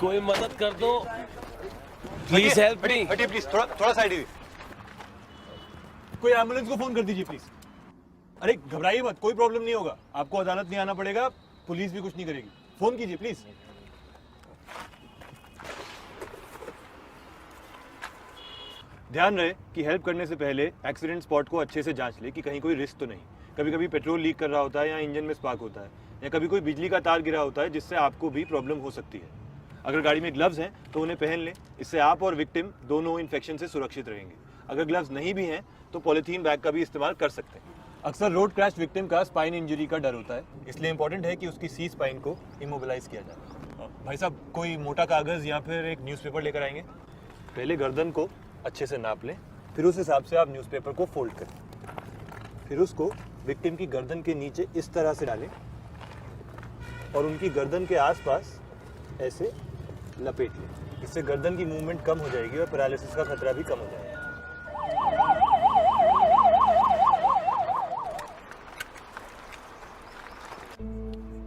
कोई मदद कर दो, प्लीज हेल्प मी। हटिए प्लीज, थोड़ा साइड हुई। कोई एम्बुलेंस को फोन कर दीजिए प्लीज। अरे घबराइए मत, कोई प्रॉब्लम नहीं होगा, आपको अदालत नहीं आना पड़ेगा, पुलिस भी कुछ नहीं करेगी। फोन कीजिए प्लीज। ध्यान रहे कि हेल्प करने से पहले एक्सीडेंट स्पॉट को अच्छे से जांच ले कि कहीं कोई रिस्क तो नहीं। कभी कभी पेट्रोल लीक कर रहा होता है या इंजन में स्पार्क होता है, या कभी कोई बिजली का तार गिरा होता है जिससे आपको भी प्रॉब्लम हो सकती है। अगर गाड़ी में ग्लव्स हैं तो उन्हें पहन लें, इससे आप और विक्टिम दोनों इन्फेक्शन से सुरक्षित रहेंगे। अगर ग्लव्स नहीं भी हैं तो पॉलीथीन बैग का भी इस्तेमाल कर सकते हैं। अक्सर रोड क्रैश विक्टिम का स्पाइन इंजरी का डर होता है, इसलिए इंपॉर्टेंट है कि उसकी सी स्पाइन को इमोबिलाइज किया जाए। भाई साहब, कोई मोटा कागज या फिर एक न्यूज़पेपर लेकर आएंगे? पहले गर्दन को अच्छे से नाप लें, फिर उस हिसाब से आप न्यूज़पेपर को फोल्ड करें। फिर उसको विक्टिम की गर्दन के नीचे इस तरह से डालें और उनकी गर्दन के आसपास ऐसे लपेट लें। इससे गर्दन की मूवमेंट कम हो जाएगी और पैरालिसिस का खतरा भी कम हो जाएगा।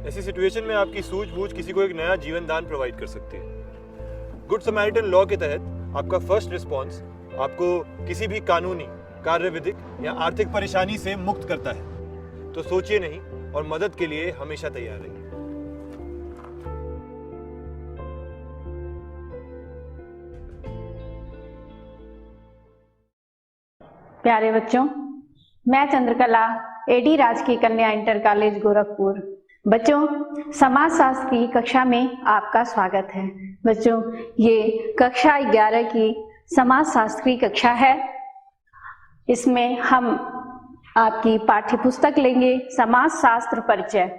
ऐसी सिचुएशन में आपकी सूझबूझ किसी को एक नया जीवन दान प्रोवाइड कर सकती है। गुड समैरिटन लॉ के तहत आपका फर्स्ट रिस्पॉन्स आपको किसी भी कानूनी, कार्य विधिक या आर्थिक परेशानी से मुक्त करता है। तो सोचिए नहीं और मदद के लिए हमेशा तैयार रहिए। प्यारे बच्चों, मैं चंद्रकला, एडी राजकीय कन्या इंटर कॉलेज गोरखपुर। बच्चों, समाजशास्त्र की कक्षा में आपका स्वागत है। बच्चों, ये कक्षा 11 की समाजशास्त्र की कक्षा है। इसमें हम आपकी पाठ्य पुस्तक लेंगे समाजशास्त्र परिचय,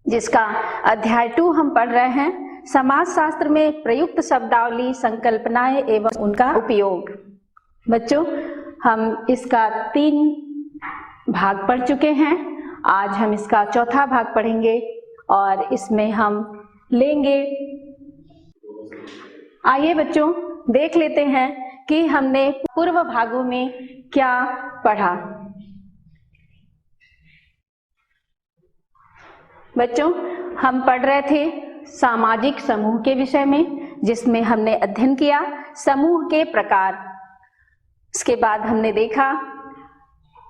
जिसका अध्याय 2 हम पढ़ रहे हैं। समाजशास्त्र में प्रयुक्त शब्दावली, संकल्पनाएं एवं उनका उपयोग। बच्चों, हम इसका 3 भाग पढ़ चुके हैं। आज हम इसका चौथा भाग पढ़ेंगे और इसमें हम लेंगे। आइए बच्चों, देख लेते हैं कि हमने पूर्व भागों में क्या पढ़ा। बच्चों, हम पढ़ रहे थे सामाजिक समूह के विषय में, जिसमें हमने अध्ययन किया समूह के प्रकार। इसके बाद हमने देखा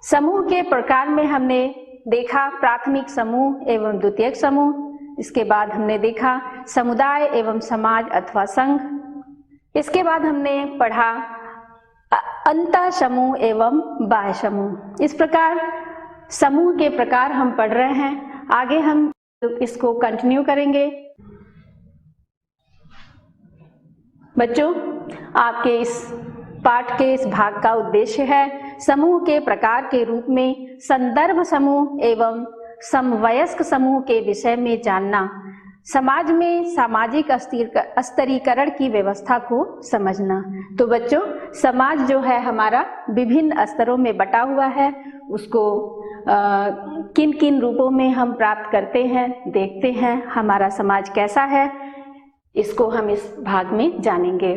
समूह के प्रकार में हमने देखा प्राथमिक समूह एवं द्वितीयक समूह। इसके बाद हमने देखा समुदाय एवं समाज अथवा संघ। इसके बाद हमने पढ़ा अंतः समूह एवं बाह्य समूह। इस प्रकार समूह के प्रकार हम पढ़ रहे हैं। आगे हम इसको कंटिन्यू करेंगे। बच्चों, आपके इस पाठ के इस भाग का उद्देश्य है समूह के प्रकार के रूप में संदर्भ समूह एवं समवयस्क समूह के विषय में जानना, समाज में सामाजिक स्तरीकरण की व्यवस्था को समझना। तो बच्चों, समाज जो है हमारा विभिन्न स्तरों में बटा हुआ है। उसको किन किन रूपों में हम प्राप्त करते हैं, देखते हैं हमारा समाज कैसा है, इसको हम इस भाग में जानेंगे।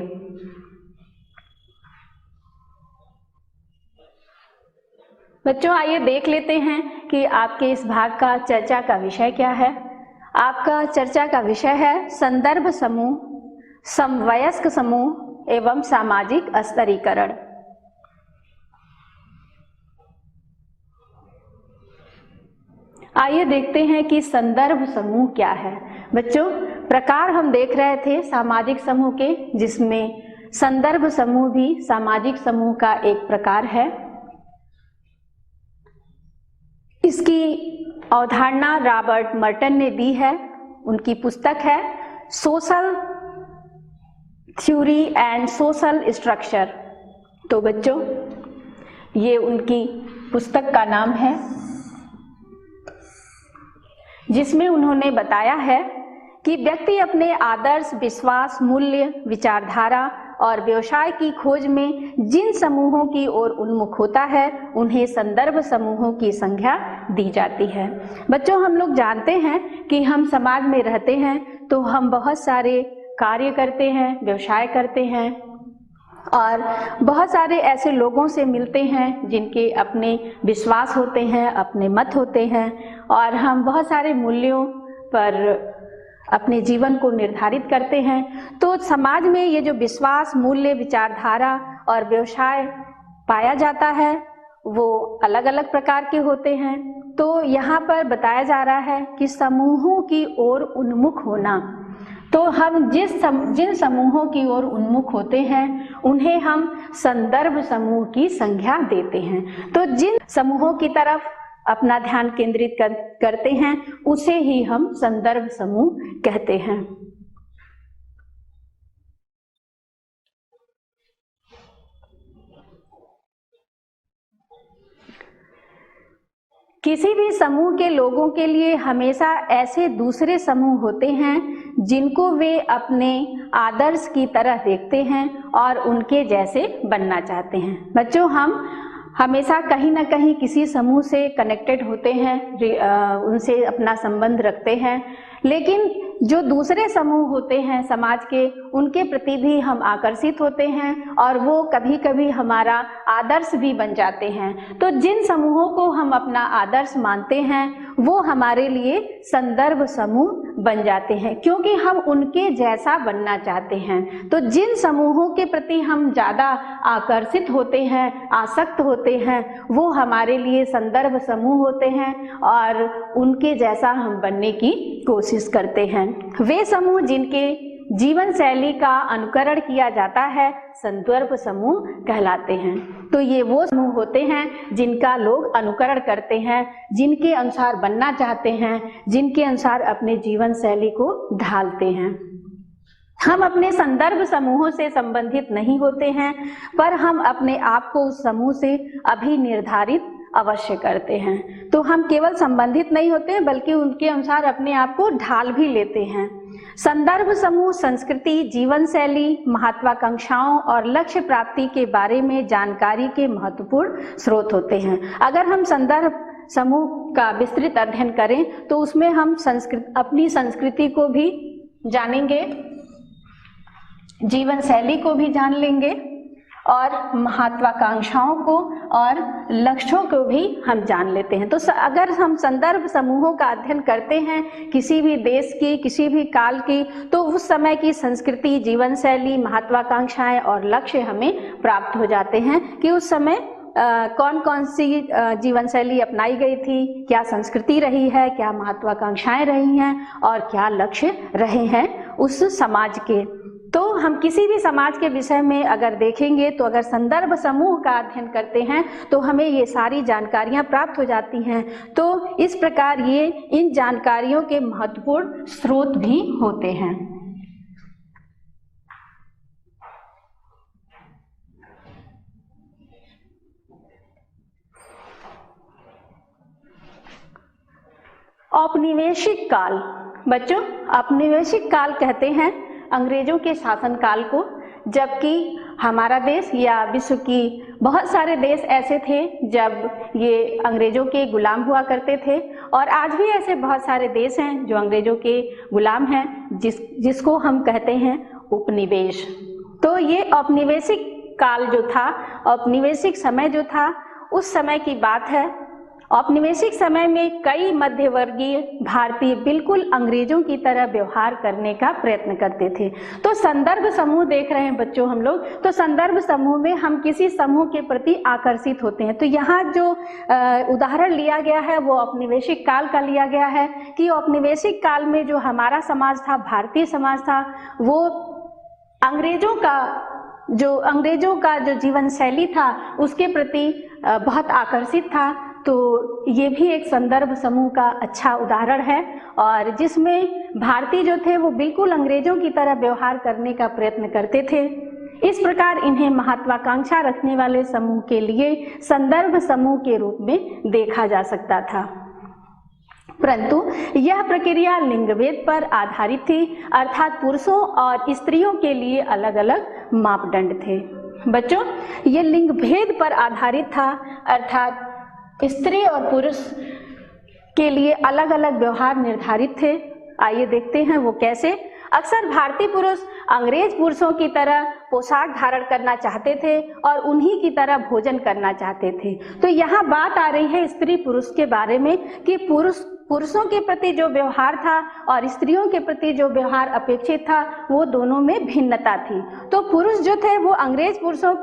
बच्चों, आइए देख लेते हैं कि आपके इस भाग का चर्चा का विषय क्या है। आपका चर्चा का विषय है संदर्भ समूह, समवयस्क समूह एवं सामाजिक स्तरीकरण। आइए देखते हैं कि संदर्भ समूह क्या है। बच्चों, प्रकार हम देख रहे थे सामाजिक समूह के, जिसमें संदर्भ समूह भी सामाजिक समूह का एक प्रकार है। इसकी अवधारणा रॉबर्ट मर्टन ने दी है। उनकी पुस्तक है social theory and social structure. तो बच्चों, ये उनकी पुस्तक का नाम है, जिसमें उन्होंने बताया है कि व्यक्ति अपने आदर्श, विश्वास, मूल्य, विचारधारा और व्यवसाय की खोज में जिन समूहों की ओर उन्मुख होता है, उन्हें संदर्भ समूहों की संज्ञा दी जाती है। बच्चों, हम लोग जानते हैं कि हम समाज में रहते हैं तो हम बहुत सारे कार्य करते हैं, व्यवसाय करते हैं और बहुत सारे ऐसे लोगों से मिलते हैं जिनके अपने विश्वास होते हैं, अपने मत होते हैं और हम बहुत सारे मूल्यों पर अपने जीवन को निर्धारित करते हैं। तो समाज में ये जो विश्वास, मूल्य, विचारधारा और व्यवसाय पाया जाता है वो अलग अलग प्रकार के होते हैं। तो यहाँ पर बताया जा रहा है कि समूहों की ओर उन्मुख होना। तो हम जिन समूहों की ओर उन्मुख होते हैं उन्हें हम संदर्भ समूह की संज्ञा देते हैं। तो जिन समूहों की तरफ अपना ध्यान केंद्रित करते हैं उसे ही हम संदर्भ समूह कहते हैं। किसी भी समूह के लोगों के लिए हमेशा ऐसे दूसरे समूह होते हैं जिनको वे अपने आदर्श की तरह देखते हैं और उनके जैसे बनना चाहते हैं। बच्चों, हम हमेशा कहीं ना कहीं किसी समूह से कनेक्टेड होते हैं, उनसे अपना संबंध रखते हैं, लेकिन जो दूसरे समूह होते हैं समाज के, उनके प्रति भी हम आकर्षित होते हैं और वो कभी कभी हमारा आदर्श भी बन जाते हैं। तो जिन समूहों को हम अपना आदर्श मानते हैं वो हमारे लिए संदर्भ समूह बन जाते हैं, क्योंकि हम उनके जैसा बनना चाहते हैं। तो जिन समूहों के प्रति हम ज़्यादा आकर्षित होते हैं, आसक्त होते हैं, वो हमारे लिए संदर्भ समूह होते हैं और उनके जैसा हम बनने की कोशिश करते हैं। वे समूह जिनके जीवन शैली का अनुकरण किया जाता है संदर्भ समूह कहलाते हैं। तो ये वो समूह होते हैं जिनका लोग अनुकरण करते हैं, जिनके अनुसार बनना चाहते हैं, जिनके अनुसार अपने जीवन शैली को ढालते हैं। हम अपने संदर्भ समूहों से संबंधित नहीं होते हैं, पर हम अपने आप को उस समूह से अभी निर्धारित अवश्य करते हैं। तो हम केवल संबंधित नहीं होते बल्कि उनके अनुसार अपने आप को ढाल भी लेते हैं। संदर्भ समूह संस्कृति, जीवन शैली, महत्वाकांक्षाओं और लक्ष्य प्राप्ति के बारे में जानकारी के महत्वपूर्ण स्रोत होते हैं। अगर हम संदर्भ समूह का विस्तृत अध्ययन करें तो उसमें हम अपनी संस्कृति को भी जानेंगे, जीवन शैली को भी जान लेंगे और महत्वाकांक्षाओं को और लक्ष्यों को भी हम जान लेते हैं। तो अगर हम संदर्भ समूहों का अध्ययन करते हैं किसी भी देश की, किसी भी काल की, तो उस समय की संस्कृति, जीवन शैली, महत्वाकांक्षाएं और लक्ष्य हमें प्राप्त हो जाते हैं कि उस समय कौन कौन सी जीवन शैली अपनाई गई थी, क्या संस्कृति रही है, क्या महत्वाकांक्षाएं रही हैं और क्या लक्ष्य रहे हैं उस समाज के। तो हम किसी भी समाज के विषय में अगर देखेंगे तो अगर संदर्भ समूह का अध्ययन करते हैं तो हमें ये सारी जानकारियां प्राप्त हो जाती हैं। तो इस प्रकार ये इन जानकारियों के महत्वपूर्ण स्रोत भी होते हैं। औपनिवेशिक काल। बच्चों, औपनिवेशिक काल कहते हैं अंग्रेजों के शासनकाल को, जबकि हमारा देश या विश्व की बहुत सारे देश ऐसे थे जब ये अंग्रेजों के गुलाम हुआ करते थे, और आज भी ऐसे बहुत सारे देश हैं जो अंग्रेजों के गुलाम हैं, जिसको हम कहते हैं उपनिवेश। तो ये औपनिवेशिक काल जो था, औपनिवेशिक समय जो था, उस समय की बात है। औपनिवेशिक समय में कई मध्यवर्गीय भारतीय बिल्कुल अंग्रेजों की तरह व्यवहार करने का प्रयत्न करते थे। तो संदर्भ समूह देख रहे हैं बच्चों हम लोग, तो संदर्भ समूह में हम किसी समूह के प्रति आकर्षित होते हैं। तो यहाँ जो उदाहरण लिया गया है वो औपनिवेशिक काल का लिया गया है कि औपनिवेशिक काल में जो हमारा समाज था, भारतीय समाज था, वो अंग्रेजों का जो जीवन शैली था उसके प्रति बहुत आकर्षित था। तो ये भी एक संदर्भ समूह का अच्छा उदाहरण है, और जिसमें भारतीय जो थे वो बिल्कुल अंग्रेजों की तरह व्यवहार करने का प्रयत्न करते थे। इस प्रकार इन्हें महत्वाकांक्षा रखने वाले समूह के लिए संदर्भ समूह के रूप में देखा जा सकता था। परंतु यह प्रक्रिया लिंगभेद पर आधारित थी, अर्थात पुरुषों और स्त्रियों के लिए अलग अलग मापदंड थे। बच्चों, ये लिंगभेद पर आधारित था, अर्थात स्त्री और पुरुष के लिए अलग अलग व्यवहार निर्धारित थे। आइए देखते हैं वो कैसे। अक्सर भारतीय पुरुष अंग्रेज पुरुषों की तरह पोशाक धारण करना चाहते थे और उन्हीं की तरह भोजन करना चाहते थे। तो यहाँ बात आ रही है स्त्री पुरुष के बारे में कि पुरुष पुरुषों के प्रति जो व्यवहार था और स्त्रियों के प्रति जो व्यवहार अपेक्षित था वो दोनों में भिन्नता थी। तो पुरुष जो थे वो अंग्रेज पुरुषों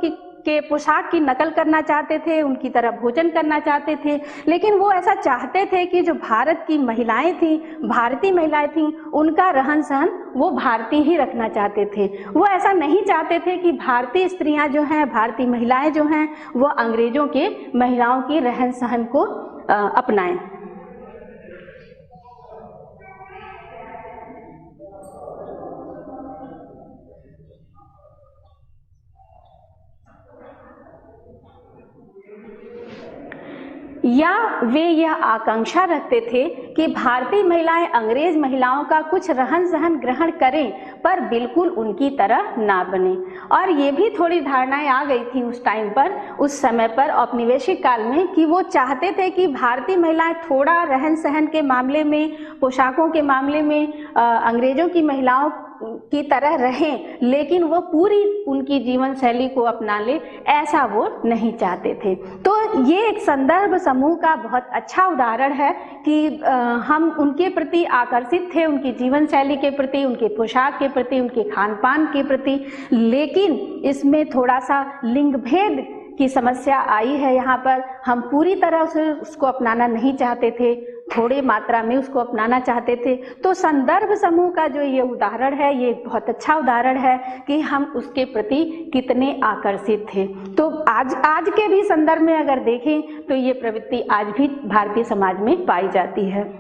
के पोशाक की नकल करना चाहते थे, उनकी तरह भोजन करना चाहते थे, लेकिन वो ऐसा चाहते थे कि जो भारत की महिलाएं थी, भारतीय महिलाएं थी, उनका रहन सहन वो भारतीय ही रखना चाहते थे। वो ऐसा नहीं चाहते थे कि भारतीय स्त्रियां जो हैं, भारतीय महिलाएं जो हैं, वो अंग्रेजों के महिलाओं की रहन सहन को अपनाएं। या वे यह आकांक्षा रखते थे कि भारतीय महिलाएं अंग्रेज महिलाओं का कुछ रहन सहन ग्रहण करें पर बिल्कुल उनकी तरह ना बने। और ये भी थोड़ी धारणाएं आ गई थी उस टाइम पर, उस समय पर औपनिवेशिक काल में, कि वो चाहते थे कि भारतीय महिलाएं थोड़ा रहन सहन के मामले में, पोशाकों के मामले में अंग्रेजों की महिलाओं की तरह रहें, लेकिन वो पूरी उनकी जीवन शैली को अपना ले, ऐसा वो नहीं चाहते थे। तो ये एक संदर्भ समूह का बहुत अच्छा उदाहरण है कि हम उनके प्रति आकर्षित थे, उनकी जीवन शैली के प्रति, उनके पोशाक के प्रति, उनके खान पान के प्रति, लेकिन इसमें थोड़ा सा लिंग भेद की समस्या आई है। यहाँ पर हम पूरी तरह से उसको अपनाना नहीं चाहते थे, थोड़ी मात्रा में उसको अपनाना चाहते थे। तो संदर्भ समूह का जो ये उदाहरण है, ये बहुत अच्छा उदाहरण है कि हम उसके प्रति कितने आकर्षित थे। तो आज के भी संदर्भ में अगर देखें तो ये प्रवृत्ति आज भी भारतीय समाज में पाई जाती है।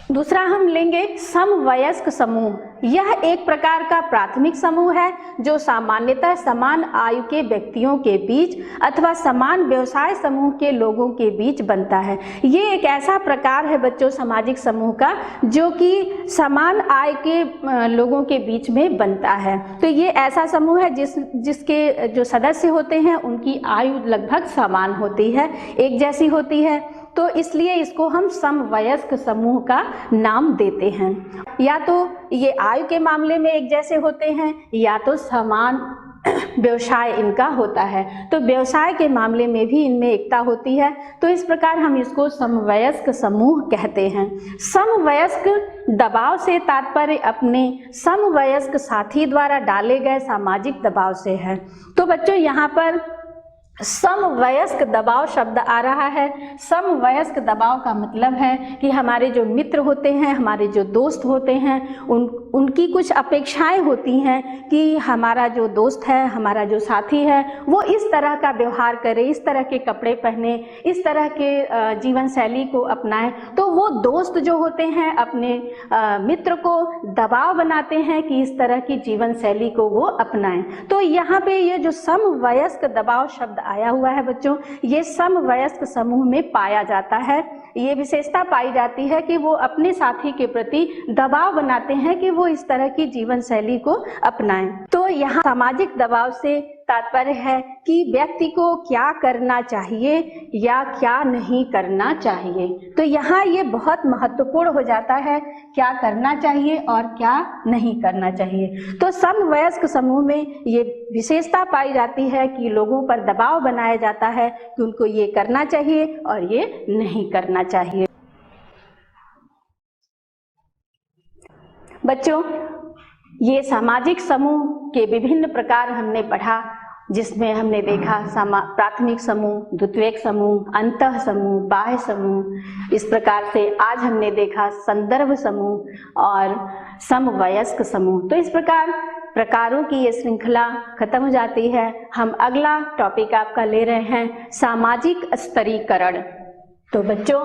दूसरा हम लेंगे समवयस्क समूह। यह एक प्रकार का प्राथमिक समूह है जो सामान्यतः समान आयु के व्यक्तियों के बीच अथवा समान व्यवसाय समूह के लोगों के बीच बनता है। ये एक ऐसा प्रकार है बच्चों सामाजिक समूह का जो कि समान आय के लोगों के बीच में बनता है। तो ये ऐसा समूह है जिसके जो सदस्य होते हैं उनकी आयु लगभग समान होती है, एक जैसी होती है। तो इसलिए इसको हम समवयस्क समूह का नाम देते हैं। या तो ये आयु के मामले में एक जैसे होते हैं या तो समान व्यवसाय इनका होता है। तो व्यवसाय के मामले में भी इनमें एकता होती है। तो इस प्रकार हम इसको समवयस्क समूह कहते हैं। समवयस्क दबाव से तात्पर्य अपने समवयस्क साथी द्वारा डाले गए सामाजिक दबाव से है। तो बच्चों यहाँ पर समवयस्क दबाव शब्द आ रहा है। समवयस्क दबाव का मतलब है कि हमारे जो मित्र होते हैं, हमारे जो दोस्त होते हैं, उनकी कुछ अपेक्षाएं होती हैं कि हमारा जो दोस्त है, हमारा जो साथी है, वो इस तरह का व्यवहार करे, इस तरह के कपड़े पहने, इस तरह के जीवन शैली को अपनाएं। तो वो दोस्त जो होते हैं अपने मित्र को दबाव बनाते हैं कि इस तरह की जीवन शैली को वो अपनाएं। तो यहाँ पे ये जो समवयस्क दबाव शब्द आया हुआ है बच्चों, ये समवयस्क समूह में पाया जाता है। ये विशेषता पाई जाती है कि वो अपने साथी के प्रति दबाव बनाते हैं कि वो इस तरह की जीवन शैली को अपनाएं। तो यहाँ सामाजिक दबाव से तात्पर्य है कि व्यक्ति को क्या करना चाहिए या क्या नहीं करना चाहिए। तो यहाँ ये बहुत महत्वपूर्ण हो जाता है, क्या करना चाहिए और क्या नहीं करना चाहिए। तो समवयस्क समूह में ये विशेषता पाई जाती है कि लोगों पर दबाव बनाया जाता है कि उनको ये करना चाहिए और ये नहीं करना चाहिए। बच्चों, ये सामाजिक समूह के विभिन्न प्रकार हमने पढ़ा, जिसमें हमने देखा प्राथमिक समूह, द्वितीयक समूह, अंतः समूह, बाह्य समूह। इस प्रकार से आज हमने देखा संदर्भ समूह और समवयस्क समूह। तो इस प्रकार प्रकारों की ये श्रृंखला खत्म हो जाती है। हम अगला टॉपिक आपका ले रहे हैं सामाजिक स्तरीकरण। तो बच्चों,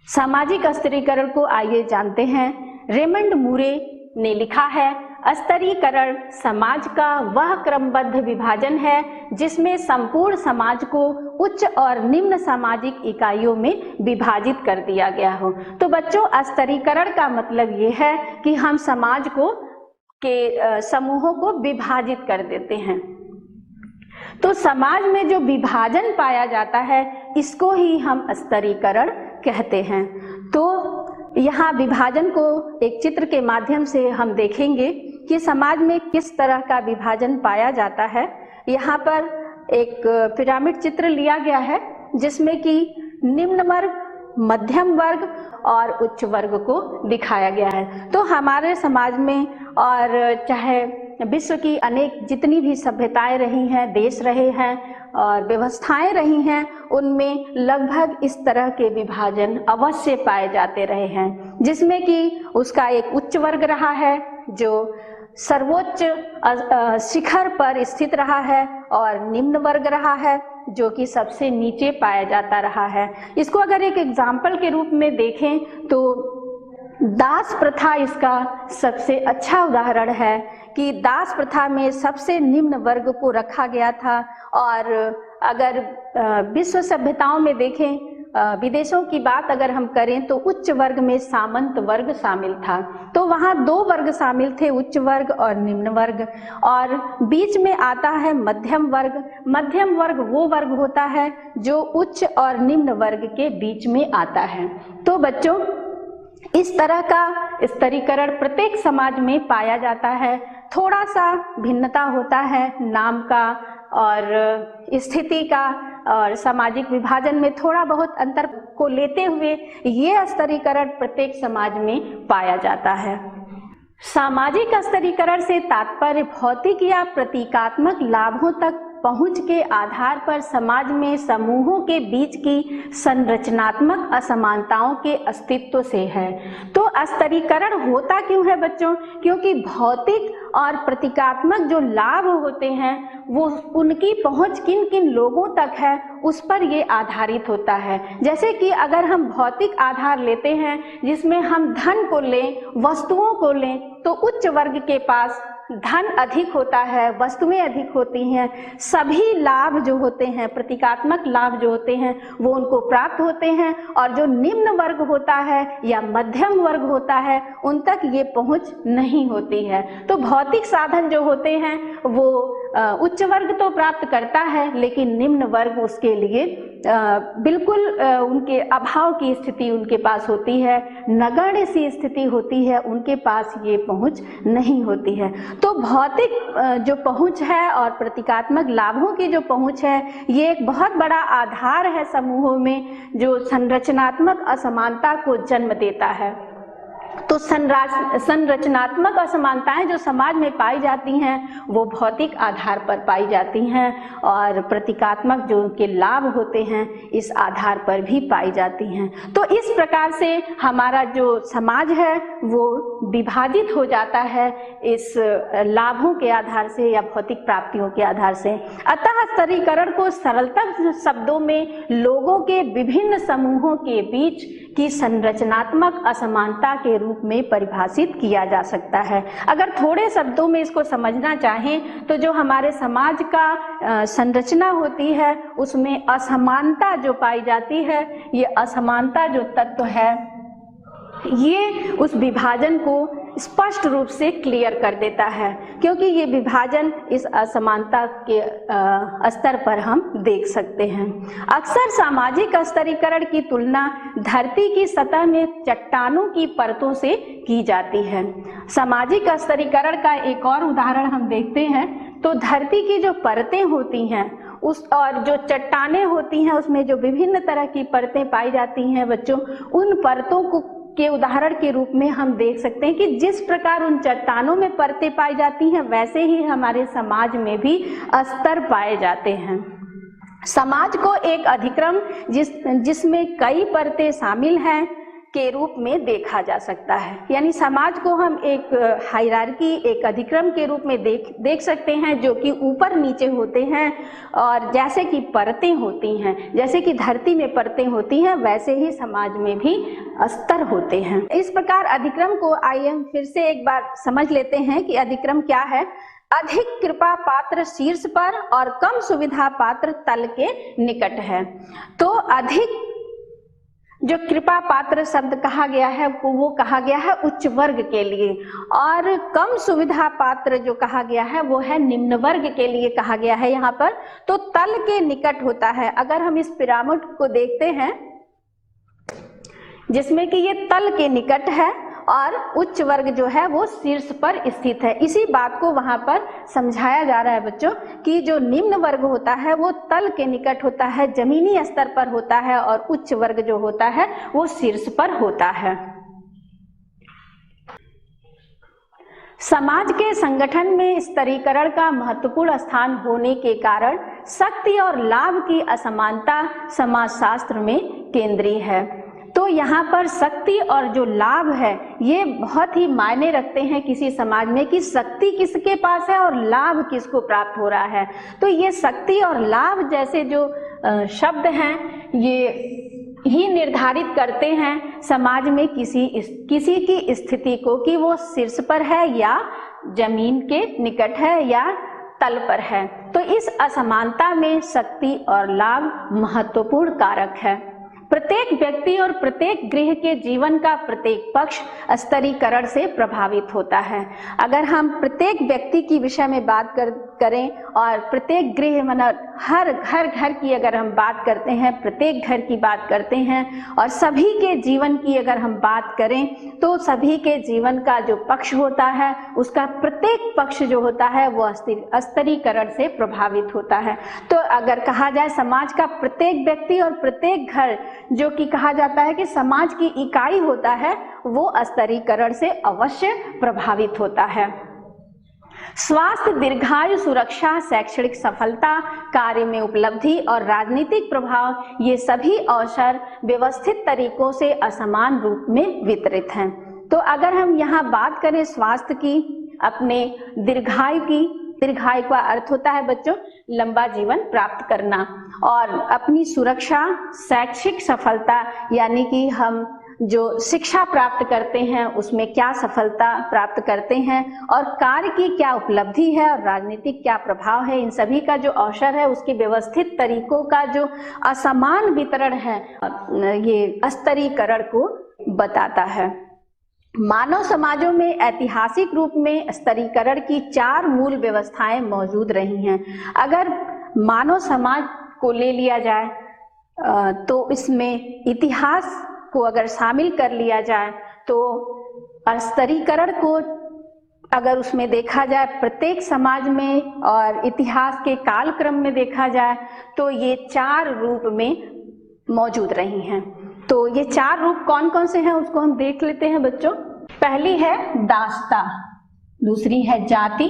सामाजिक स्तरीकरण को आइए जानते हैं। रेमंड मूरे ने लिखा है, स्तरीकरण समाज का वह क्रमबद्ध विभाजन है जिसमें संपूर्ण समाज को उच्च और निम्न सामाजिक इकाइयों में विभाजित कर दिया गया हो। तो बच्चों, स्तरीकरण का मतलब ये है कि हम समाज को के समूहों को विभाजित कर देते हैं। तो समाज में जो विभाजन पाया जाता है इसको ही हम स्तरीकरण कहते हैं। तो यहाँ विभाजन को एक चित्र के माध्यम से हम देखेंगे कि समाज में किस तरह का विभाजन पाया जाता है। यहाँ पर एक पिरामिड चित्र लिया गया है जिसमें कि निम्न वर्ग मध्यम वर्ग और उच्च वर्ग को दिखाया गया है। तो हमारे समाज में और चाहे विश्व की अनेक जितनी भी सभ्यताएं रही हैं, देश रहे हैं और व्यवस्थाएं रही हैं, उनमें लगभग इस तरह के विभाजन अवश्य पाए जाते रहे हैं, जिसमें कि उसका एक उच्च वर्ग रहा है जो सर्वोच्च शिखर पर स्थित रहा है और निम्न वर्ग रहा है जो कि सबसे नीचे पाया जाता रहा है। इसको अगर एक एग्जाम्पल के रूप में देखें तो दास प्रथा इसका सबसे अच्छा उदाहरण है कि दास प्रथा में सबसे निम्न वर्ग को रखा गया था। और अगर विश्व सभ्यताओं में देखें, विदेशों की बात अगर हम करें तो उच्च वर्ग में सामंत वर्ग शामिल था। तो वहाँ दो वर्ग शामिल थे, उच्च वर्ग और निम्न वर्ग, और बीच में आता है मध्यम वर्ग। मध्यम वर्ग वो वर्ग होता है जो उच्च और निम्न वर्ग के बीच में आता है। तो बच्चों, इस तरह का स्तरीकरण प्रत्येक समाज में पाया जाता है। थोड़ा सा भिन्नता होता है नाम का और स्थिति का, और सामाजिक विभाजन में थोड़ा बहुत अंतर को लेते हुए ये स्तरीकरण प्रत्येक समाज में पाया जाता है। सामाजिक स्तरीकरण से तात्पर्य भौतिक या प्रतीकात्मक लाभों तक पहुंच के आधार पर समाज में समूहों के बीच की संरचनात्मक असमानताओं के अस्तित्व से है। तो स्तरीकरण होता क्यों है बच्चों? क्योंकि भौतिक और प्रतीकात्मक जो लाभ होते हैं वो उनकी पहुंच किन किन लोगों तक है उस पर ये आधारित होता है। जैसे कि अगर हम भौतिक आधार लेते हैं जिसमें हम धन को लें, वस्तुओं को लें, तो उच्च वर्ग के पास धन अधिक होता है, वस्तुएं अधिक होती हैं, सभी लाभ जो होते हैं, प्रतीकात्मक लाभ जो होते हैं वो उनको प्राप्त होते हैं। और जो निम्न वर्ग होता है या मध्यम वर्ग होता है उन तक ये पहुंच नहीं होती है। तो भौतिक साधन जो होते हैं वो उच्च वर्ग तो प्राप्त करता है, लेकिन निम्न वर्ग उसके लिए बिल्कुल उनके अभाव की स्थिति उनके पास होती है, नगण्य सी स्थिति होती है, उनके पास ये पहुंच नहीं होती है। तो भौतिक जो पहुंच है और प्रतीकात्मक लाभों की जो पहुंच है ये एक बहुत बड़ा आधार है समूहों में जो संरचनात्मक असमानता को जन्म देता है। तो संरचनात्मक असमानताएं जो समाज में पाई जाती हैं वो भौतिक आधार पर पाई जाती हैं और प्रतीकात्मक जो उनके लाभ होते हैं इस आधार पर भी पाई जाती हैं। तो इस प्रकार से हमारा जो समाज है वो विभाजित हो जाता है इस लाभों के आधार से या भौतिक प्राप्तियों के आधार से। अतः स्तरीकरण को सरलतम शब्दों में लोगों के विभिन्न समूहों के बीच की संरचनात्मक असमानता के रूप में परिभाषित किया जा सकता है। अगर थोड़े शब्दों में इसको समझना चाहें तो जो हमारे समाज का संरचना होती है उसमें असमानता जो पाई जाती है, ये असमानता जो तत्व है ये उस विभाजन को स्पष्ट रूप से क्लियर कर देता है, क्योंकि ये विभाजन इस असमानता के स्तर पर हम देख सकते हैं। अक्सर सामाजिक स्तरीकरण की तुलना धरती की सतह में चट्टानों की परतों से की जाती है। सामाजिक स्तरीकरण का एक और उदाहरण हम देखते हैं तो धरती की जो परतें होती हैं उस और जो चट्टानें होती हैं उसमें जो विभिन्न तरह की परतें पाई जाती हैं बच्चों, उन परतों को के उदाहरण के रूप में हम देख सकते हैं कि जिस प्रकार उन चट्टानों में परतें पाई जाती हैं वैसे ही हमारे समाज में भी स्तर पाए जाते हैं। समाज को एक अधिक्रम जिसमें कई परतें शामिल हैं के रूप में देखा जा सकता है। यानी समाज को हम एक हायरार्की, एक अधिक्रम के रूप में देख सकते हैं जो कि ऊपर नीचे होते हैं और जैसे कि परतें होती हैं, जैसे कि धरती में परतें होती हैं वैसे ही समाज में भी स्तर होते हैं। इस प्रकार अधिक्रम को आइए हम फिर से एक बार समझ लेते हैं कि अधिक्रम क्या है। अधिक कृपा पात्र शीर्ष पर और कम सुविधा पात्र तल के निकट है। तो अधिक जो कृपा पात्र शब्द कहा गया है वो कहा गया है उच्च वर्ग के लिए, और कम सुविधा पात्र जो कहा गया है वो है निम्न वर्ग के लिए कहा गया है यहाँ पर। तो तल के निकट होता है। अगर हम इस पिरामिड को देखते हैं जिसमें कि ये तल के निकट है और उच्च वर्ग जो है वो शीर्ष पर स्थित है। इसी बात को वहां पर समझाया जा रहा है बच्चों कि जो निम्न वर्ग होता है वो तल के निकट होता है, जमीनी स्तर पर होता है, और उच्च वर्ग जो होता है वो शीर्ष पर होता है। समाज के संगठन में स्तरीकरण का महत्वपूर्ण स्थान होने के कारण शक्ति और लाभ की असमानता समाजशास्त्र में केंद्रीय है। तो यहाँ पर शक्ति और जो लाभ है ये बहुत ही मायने रखते हैं किसी समाज में कि शक्ति किसके पास है और लाभ किसको प्राप्त हो रहा है। तो ये शक्ति और लाभ जैसे जो शब्द हैं ये ही निर्धारित करते हैं समाज में किसी की स्थिति को कि वो शीर्ष पर है या जमीन के निकट है या तल पर है। तो इस असमानता में शक्ति और लाभ महत्वपूर्ण कारक है। प्रत्येक व्यक्ति और प्रत्येक गृह के जीवन का प्रत्येक पक्ष स्तरीकरण से प्रभावित होता है। अगर हम प्रत्येक व्यक्ति की विषय में बात करें और प्रत्येक गृह मतलब हर घर की अगर हम बात करते हैं, प्रत्येक घर की बात करते हैं और सभी के जीवन की अगर हम बात करें तो सभी के जीवन का जो पक्ष होता है उसका प्रत्येक पक्ष जो होता है वो स्तरीकरण से प्रभावित होता है। तो अगर कहा जाए समाज का प्रत्येक व्यक्ति और प्रत्येक घर जो कि कहा जाता है कि समाज की इकाई होता है वो स्तरीकरण से अवश्य प्रभावित होता है। स्वास्थ्य, दीर्घायु, सुरक्षा, शैक्षणिक सफलता, कार्य में उपलब्धि और राजनीतिक प्रभाव ये सभी अवसर व्यवस्थित तरीकों से असमान रूप में वितरित हैं। तो अगर हम यहाँ बात करें स्वास्थ्य की, अपने दीर्घायु की, दीर्घायु का अर्थ होता है बच्चों लंबा जीवन प्राप्त करना, और अपनी सुरक्षा, शैक्षिक सफलता यानी कि हम जो शिक्षा प्राप्त करते हैं उसमें क्या सफलता प्राप्त करते हैं और कार्य की क्या उपलब्धि है और राजनीतिक क्या प्रभाव है, इन सभी का जो अवसर है उसके व्यवस्थित तरीकों का जो असमान वितरण है ये स्तरीकरण को बताता है। मानव समाजों में ऐतिहासिक रूप में स्तरीकरण की 4 मूल व्यवस्थाएं मौजूद रही हैं। अगर मानव समाज को ले लिया जाए तो इसमें इतिहास को अगर शामिल कर लिया जाए तो स्तरीकरण को अगर उसमें देखा जाए प्रत्येक समाज में और इतिहास के कालक्रम में देखा जाए तो ये 4 रूप में मौजूद रही हैं। तो ये 4 रूप कौन कौन से हैं उसको हम देख लेते हैं बच्चों। पहली है दास्ता, दूसरी है जाति,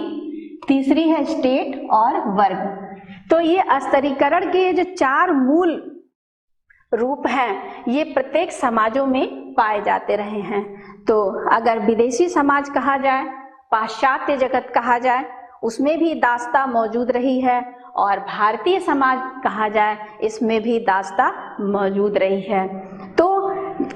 तीसरी है स्टेट और वर्ग। तो ये स्तरीकरण के जो 4 मूल रूप हैं ये प्रत्येक समाजों में पाए जाते रहे हैं। तो अगर विदेशी समाज कहा जाए, पाश्चात्य जगत कहा जाए, उसमें भी दास्ता मौजूद रही है, और भारतीय समाज कहा जाए इसमें भी दास्ता मौजूद रही है। तो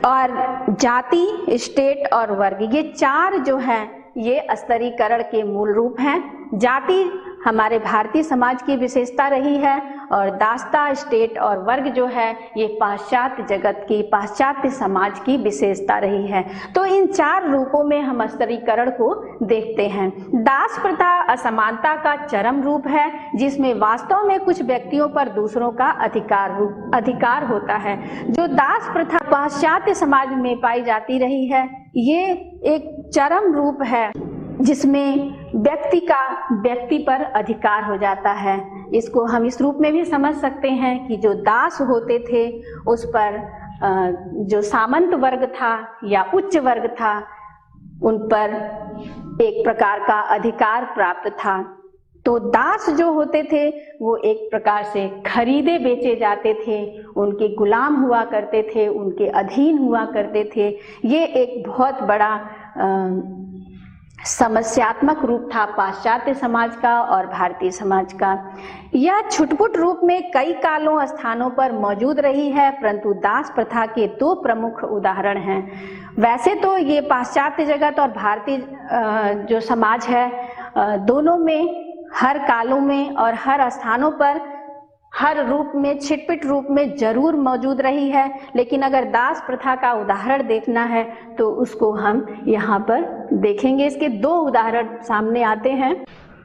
और जाति, स्टेट और वर्ग ये 4 जो हैं ये स्तरीकरण के मूल रूप हैं। जाति हमारे भारतीय समाज की विशेषता रही है और दास्ता, स्टेट और वर्ग जो है ये पाश्चात्य जगत की, पाश्चात्य समाज की विशेषता रही है। तो इन 4 रूपों में हम स्तरीकरण को देखते हैं। दास प्रथा असमानता का चरम रूप है जिसमें वास्तव में कुछ व्यक्तियों पर दूसरों का अधिकार होता है। जो दास प्रथा पाश्चात्य समाज में पाई जाती रही है ये एक चरम रूप है जिसमें व्यक्ति पर अधिकार हो जाता है। इसको हम इस रूप में भी समझ सकते हैं कि जो दास होते थे उस पर जो सामंत वर्ग था या उच्च वर्ग था उन पर एक प्रकार का अधिकार प्राप्त था। तो दास जो होते थे वो एक प्रकार से खरीदे बेचे जाते थे, उनके गुलाम हुआ करते थे, उनके अधीन हुआ करते थे। ये एक बहुत बड़ा समस्यात्मक रूप था पाश्चात्य समाज का और भारतीय समाज का। यह छुटपुट रूप में कई कालों स्थानों पर मौजूद रही है, परंतु दास प्रथा के 2 प्रमुख उदाहरण हैं। वैसे तो ये पाश्चात्य जगत और भारतीय जो समाज है दोनों में हर कालों में और हर स्थानों पर हर रूप में छिटपिट रूप में जरूर मौजूद रही है, लेकिन अगर दास प्रथा का उदाहरण देखना है तो उसको हम यहाँ पर देखेंगे। इसके 2 उदाहरण सामने आते हैं।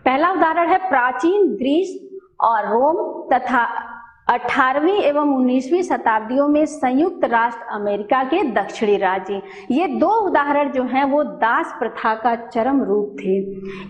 पहला उदाहरण है प्राचीन ग्रीस और रोम तथा 18वीं एवं 19वीं शताब्दियों में संयुक्त राष्ट्र अमेरिका के दक्षिणी राज्य, ये दो उदाहरण जो हैं वो दास प्रथा का चरम रूप थे।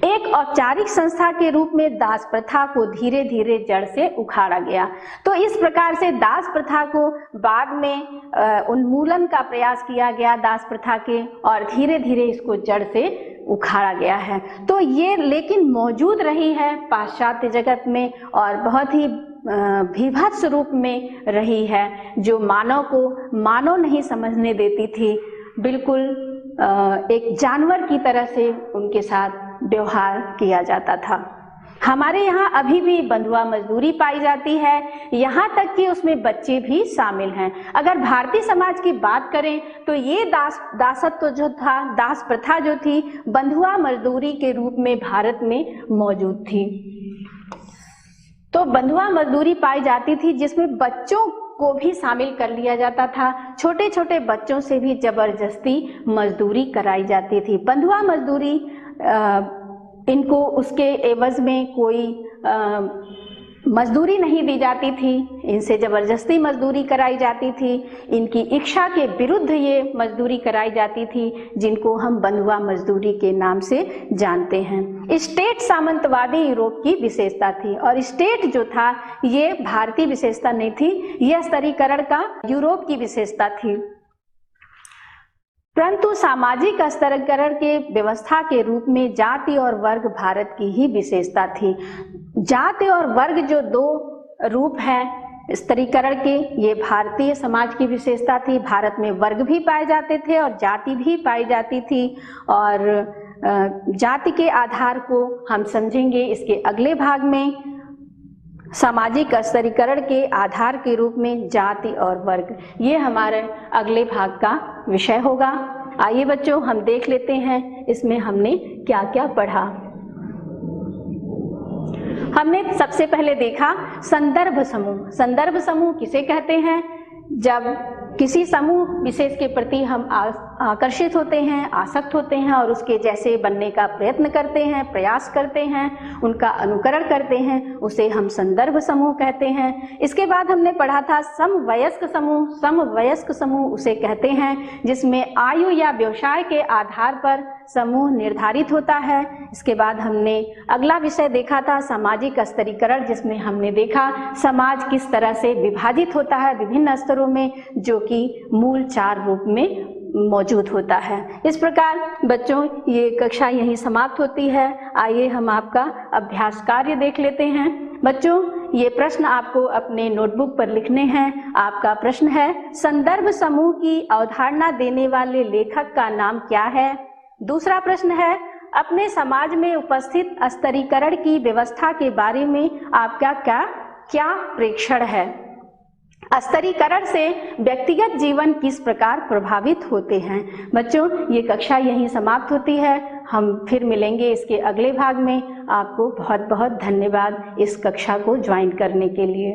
एक औपचारिक संस्था के रूप में दास प्रथा को धीरे धीरे जड़ से उखाड़ा गया। तो इस प्रकार से दास प्रथा को बाद में उन्मूलन का प्रयास किया गया दास प्रथा के, और धीरे धीरे इसको जड़ से उखाड़ा गया है। तो ये लेकिन मौजूद रही है पाश्चात्य जगत में और बहुत ही भीभत्स रूप में रही है, जो मानव को मानव नहीं समझने देती थी। बिल्कुल एक जानवर की तरह से उनके साथ व्यवहार किया जाता था। हमारे यहाँ अभी भी बंधुआ मजदूरी पाई जाती है, यहाँ तक कि उसमें बच्चे भी शामिल हैं। अगर भारतीय समाज की बात करें तो ये दासत्व जो था, दास प्रथा जो थी, बंधुआ मजदूरी के रूप में भारत में मौजूद थी। तो बंधुआ मजदूरी पाई जाती थी जिसमें बच्चों को भी शामिल कर लिया जाता था। छोटे छोटे बच्चों से भी जबरदस्ती मजदूरी कराई जाती थी। बंधुआ मजदूरी इनको उसके एवज में कोई मजदूरी नहीं दी जाती थी, इनसे जबरदस्ती मजदूरी कराई जाती थी, इनकी इच्छा के विरुद्ध ये मजदूरी कराई जाती थी, जिनको हम बंधुआ मजदूरी के नाम से जानते हैं। स्टेट सामंतवादी यूरोप की विशेषता थी, और स्टेट जो था ये भारतीय विशेषता नहीं थी, यह स्तरीकरण का यूरोप की विशेषता थी। परंतु सामाजिक स्तरीकरण के व्यवस्था के रूप में जाति और वर्ग भारत की ही विशेषता थी। जाति और वर्ग जो दो रूप हैं स्तरीकरण के, ये भारतीय समाज की विशेषता थी। भारत में वर्ग भी पाए जाते थे और जाति भी पाई जाती थी, और जाति के आधार को हम समझेंगे इसके अगले भाग में। सामाजिक स्तरीकरण के आधार के रूप में जाति और वर्ग, ये हमारे अगले भाग का विषय होगा। आइए बच्चों हम देख लेते हैं इसमें हमने क्या क्या पढ़ा। हमने सबसे पहले देखा संदर्भ समूह। संदर्भ समूह किसे कहते हैं? जब किसी समूह विशेष के प्रति हम आकर्षित होते हैं, आसक्त होते हैं और उसके जैसे बनने का प्रयत्न करते हैं, प्रयास करते हैं, उनका अनुकरण करते हैं, उसे हम संदर्भ समूह कहते हैं। इसके बाद हमने पढ़ा था समवयस्क समूह। समवयस्क समूह उसे कहते हैं जिसमें आयु या व्यवसाय के आधार पर समूह निर्धारित होता है। इसके बाद हमने अगला विषय देखा था सामाजिक स्तरीकरण, जिसमें हमने देखा समाज किस तरह से विभाजित होता है विभिन्न स्तरों में, जो कि मूल 4 रूप में मौजूद होता है। इस प्रकार बच्चों ये कक्षा यहीं समाप्त होती है। आइए हम आपका अभ्यास कार्य देख लेते हैं। बच्चों ये प्रश्न आपको अपने नोटबुक पर लिखने हैं। आपका प्रश्न है, संदर्भ समूह की अवधारणा देने वाले लेखक का नाम क्या है? दूसरा प्रश्न है, अपने समाज में उपस्थित स्तरीकरण की व्यवस्था के बारे में आपका क्या प्रेक्षण है? स्तरीकरण से व्यक्तिगत जीवन किस प्रकार प्रभावित होते हैं? बच्चों ये कक्षा यहीं समाप्त होती है। हम फिर मिलेंगे इसके अगले भाग में। आपको बहुत बहुत धन्यवाद इस कक्षा को ज्वाइन करने के लिए।